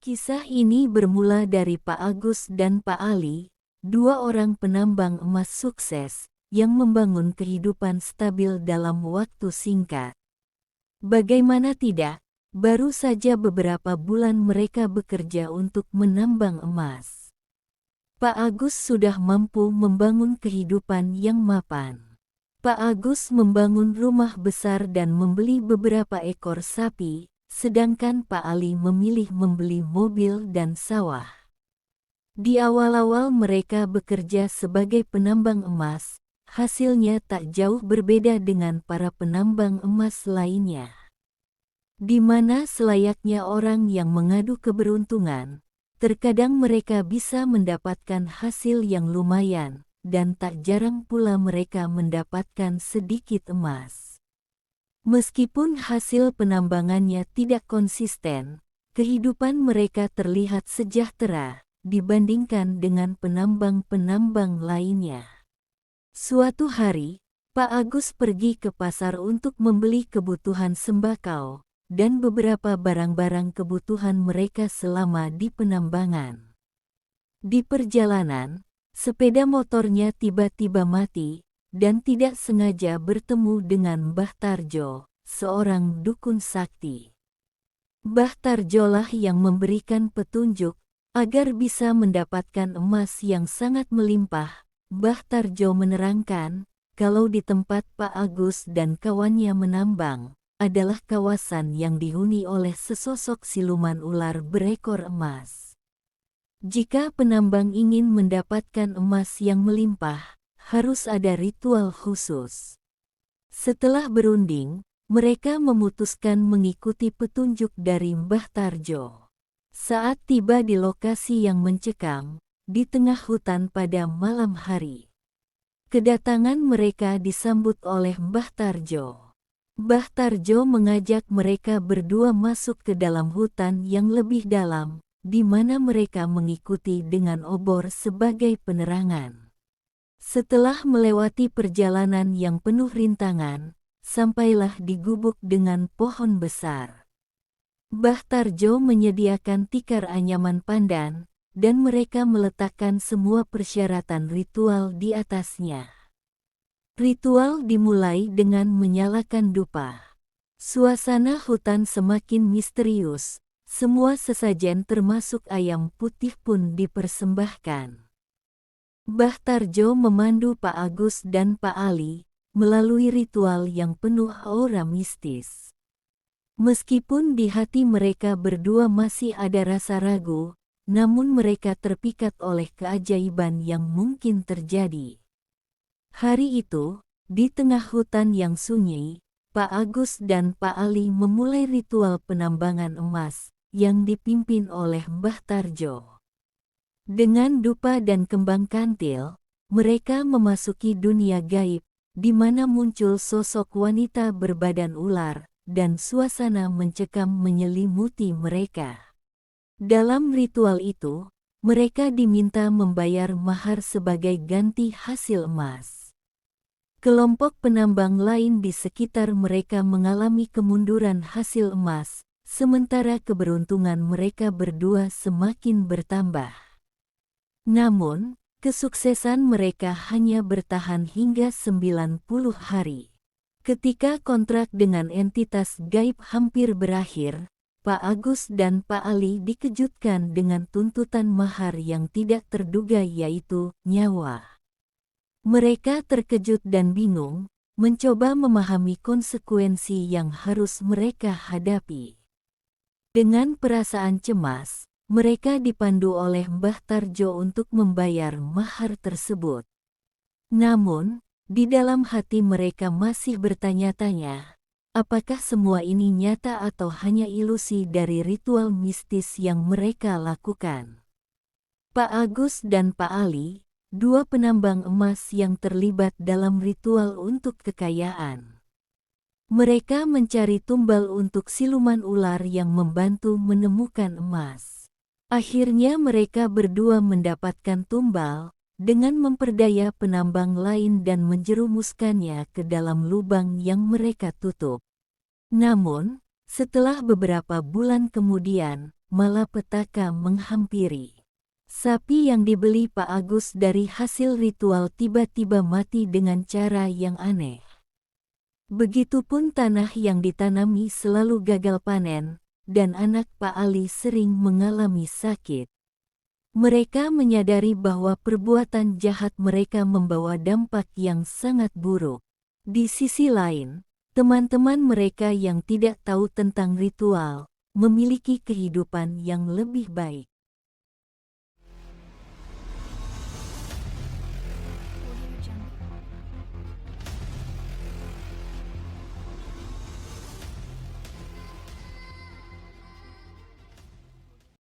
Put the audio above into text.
Kisah ini bermula dari Pak Agus dan Pak Ali, dua orang penambang emas sukses yang membangun kehidupan stabil dalam waktu singkat. Bagaimana tidak, baru saja beberapa bulan mereka bekerja untuk menambang emas. Pak Agus sudah mampu membangun kehidupan yang mapan. Pak Agus membangun rumah besar dan membeli beberapa ekor sapi, sedangkan Pak Ali memilih membeli mobil dan sawah. Di awal-awal mereka bekerja sebagai penambang emas, hasilnya tak jauh berbeda dengan para penambang emas lainnya. Di mana selayaknya orang yang mengadu keberuntungan, terkadang mereka bisa mendapatkan hasil yang lumayan, dan tak jarang pula mereka mendapatkan sedikit emas. Meskipun hasil penambangannya tidak konsisten, kehidupan mereka terlihat sejahtera dibandingkan dengan penambang-penambang lainnya. Suatu hari, Pak Agus pergi ke pasar untuk membeli kebutuhan sembako dan beberapa barang-barang kebutuhan mereka selama di penambangan. Di perjalanan, sepeda motornya tiba-tiba mati, dan tidak sengaja bertemu dengan Mbah Tarjo, seorang dukun sakti. Mbah Tarjolah yang memberikan petunjuk agar bisa mendapatkan emas yang sangat melimpah. Mbah Tarjo menerangkan, kalau di tempat Pak Agus dan kawannya menambang, adalah kawasan yang dihuni oleh sesosok siluman ular berekor emas. Jika penambang ingin mendapatkan emas yang melimpah, harus ada ritual khusus. Setelah berunding, mereka memutuskan mengikuti petunjuk dari Mbah Tarjo. Saat tiba di lokasi yang mencekam, di tengah hutan pada malam hari, kedatangan mereka disambut oleh Mbah Tarjo. Mbah Tarjo mengajak mereka berdua masuk ke dalam hutan yang lebih dalam, di mana mereka mengikuti dengan obor sebagai penerangan. Setelah melewati perjalanan yang penuh rintangan, sampailah di gubuk dengan pohon besar. Mbah Tarjo menyediakan tikar anyaman pandan, dan mereka meletakkan semua persyaratan ritual di atasnya. Ritual dimulai dengan menyalakan dupa. Suasana hutan semakin misterius, semua sesajen termasuk ayam putih pun dipersembahkan. Mbah Tarjo memandu Pak Agus dan Pak Ali melalui ritual yang penuh aura mistis. Meskipun di hati mereka berdua masih ada rasa ragu, namun mereka terpikat oleh keajaiban yang mungkin terjadi. Hari itu, di tengah hutan yang sunyi, Pak Agus dan Pak Ali memulai ritual penambangan emas yang dipimpin oleh Mbah Tarjo. Dengan dupa dan kembang kantil, mereka memasuki dunia gaib, di mana muncul sosok wanita berbadan ular, dan suasana mencekam menyelimuti mereka. Dalam ritual itu, mereka diminta membayar mahar sebagai ganti hasil emas. Kelompok penambang lain di sekitar mereka mengalami kemunduran hasil emas, sementara keberuntungan mereka berdua semakin bertambah. Namun, kesuksesan mereka hanya bertahan hingga 90 hari. Ketika kontrak dengan entitas gaib hampir berakhir, Pak Agus dan Pak Ali dikejutkan dengan tuntutan mahar yang tidak terduga, yaitu nyawa. Mereka terkejut dan bingung, mencoba memahami konsekuensi yang harus mereka hadapi. Dengan perasaan cemas, mereka dipandu oleh Mbah Tarjo untuk membayar mahar tersebut. Namun, di dalam hati mereka masih bertanya-tanya, apakah semua ini nyata atau hanya ilusi dari ritual mistis yang mereka lakukan. Pak Agus dan Pak Ali, dua penambang emas yang terlibat dalam ritual untuk kekayaan. Mereka mencari tumbal untuk siluman ular yang membantu menemukan emas. Akhirnya mereka berdua mendapatkan tumbal, dengan memperdaya penambang lain dan menjerumuskannya ke dalam lubang yang mereka tutup. Namun, Setelah beberapa bulan kemudian, malapetaka menghampiri. Sapi yang dibeli Pak Agus dari hasil ritual tiba-tiba mati dengan cara yang aneh. Begitupun tanah yang ditanami selalu gagal panen, dan anak Pak Ali sering mengalami sakit. Mereka menyadari bahwa perbuatan jahat mereka membawa dampak yang sangat buruk. Di sisi lain, teman-teman mereka yang tidak tahu tentang ritual, memiliki kehidupan yang lebih baik.